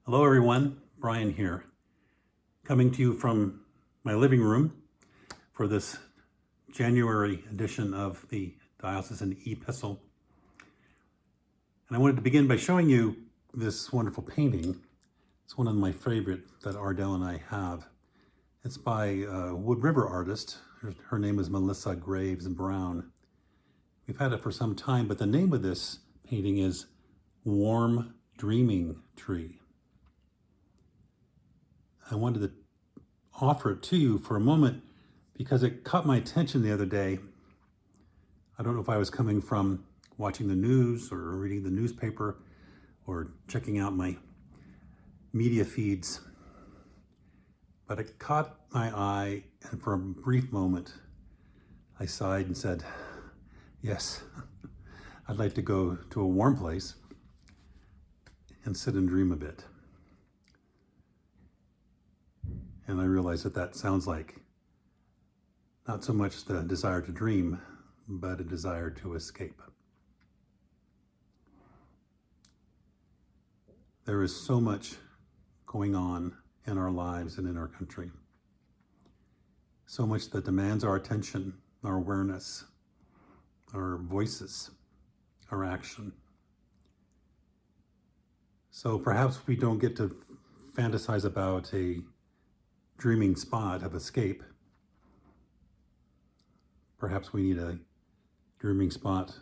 Hello everyone, Brian here, coming to you from my living room for this January edition of the Diocesan Epistle. And I wanted to begin by showing you this wonderful painting. It's one of my favorite that Ardell and I have. It's by a Wood River artist. Her name is Melissa Graves Brown. We've had it for some time, but the name of this painting is Warm Dreaming Tree. I wanted to offer it to you for a moment because it caught my attention the other day. I don't know if I was coming from watching the news or reading the newspaper or checking out my media feeds, but it caught my eye, and for a brief moment I sighed and said, yes, I'd like to go to a warm place and sit and dream a bit. And I realized that sounds like not so much the desire to dream, but a desire to escape. There is so much going on in our lives and in our country. So much that demands our attention, our awareness, our voices, our action. So perhaps we don't get to fantasize about a dreaming spot of escape. Perhaps we need a dreaming spot,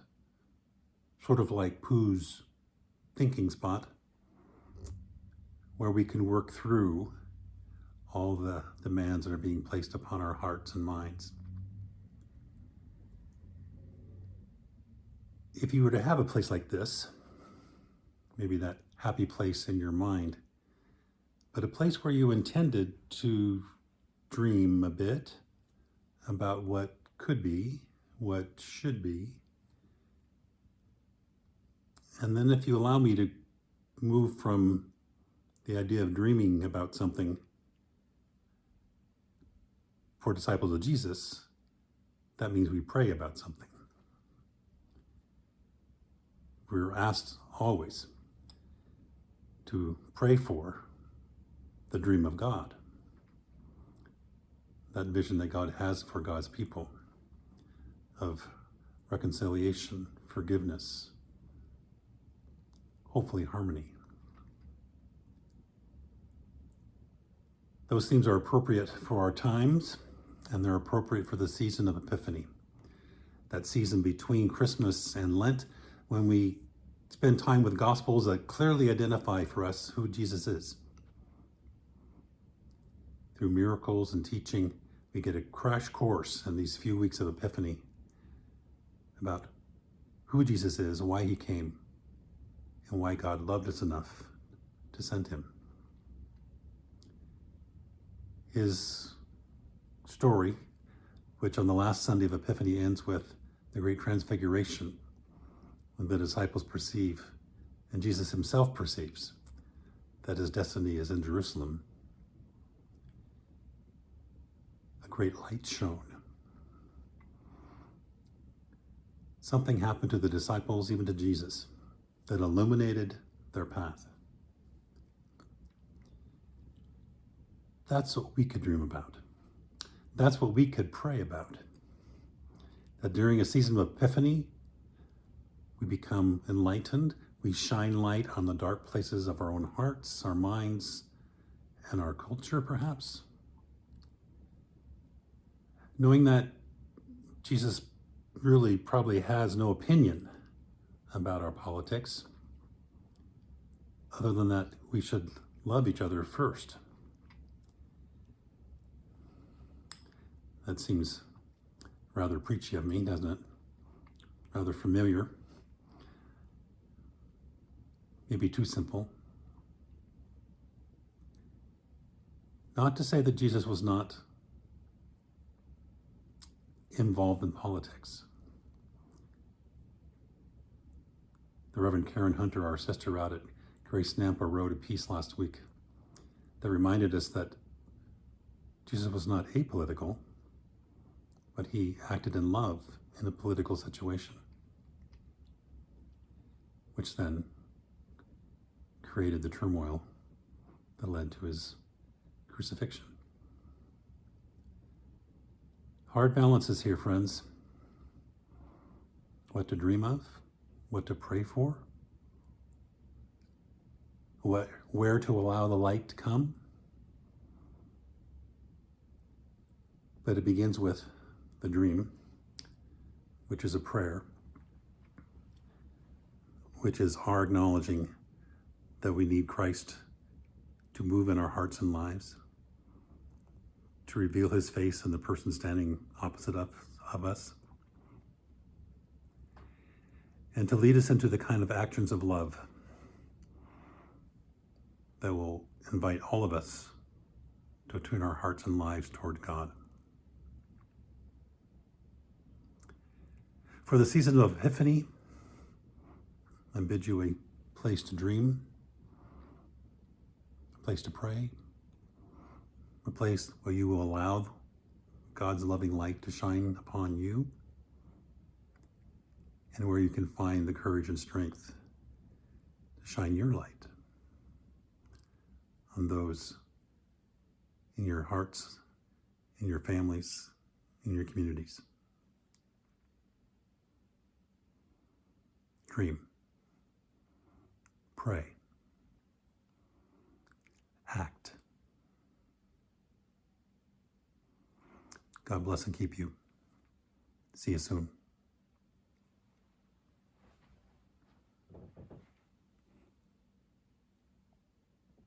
sort of like Pooh's thinking spot, where we can work through all the demands that are being placed upon our hearts and minds. If you were to have a place like this, maybe that happy place in your mind, but a place where you intended to dream a bit about what could be, what should be. And then if you allow me to move from the idea of dreaming about something for disciples of Jesus, that means we pray about something. We're asked always to pray for the dream of God, that vision that God has for God's people of reconciliation, forgiveness, hopefully harmony. Those themes are appropriate for our times, and they're appropriate for the season of Epiphany, that season between Christmas and Lent, when we spend time with Gospels that clearly identify for us who Jesus is. Through miracles and teaching, we get a crash course in these few weeks of Epiphany about who Jesus is, why he came, and why God loved us enough to send him. His story, which on the last Sunday of Epiphany ends with the great transfiguration, when the disciples perceive, and Jesus himself perceives, that his destiny is in Jerusalem. A great light shone. Something happened to the disciples, even to Jesus, that illuminated their path. That's what we could dream about. That's what we could pray about. That during a season of Epiphany, we become enlightened. We shine light on the dark places of our own hearts, our minds, and our culture, perhaps. Knowing that Jesus really probably has no opinion about our politics, other than that we should love each other first. That seems rather preachy of me, doesn't it? Rather familiar. Maybe too simple. Not to say that Jesus was not involved in politics. The Reverend Karen Hunter, our sister out at Grace Nampa, wrote a piece last week that reminded us that Jesus was not apolitical, but he acted in love in a political situation, which then created the turmoil that led to his crucifixion. Hard balances here, friends. What to dream of, what to pray for, where to allow the light to come. But it begins with the dream, which is a prayer, which is our acknowledging that we need Christ to move in our hearts and lives, to reveal his face in the person standing opposite of us, and to lead us into the kind of actions of love that will invite all of us to turn our hearts and lives toward God. For the season of Epiphany, I bid you a place to dream, a place to pray, a place where you will allow God's loving light to shine upon you, and where you can find the courage and strength to shine your light on those in your hearts, in your families, in your communities. Dream. Pray. Act. God bless and keep you. See you soon.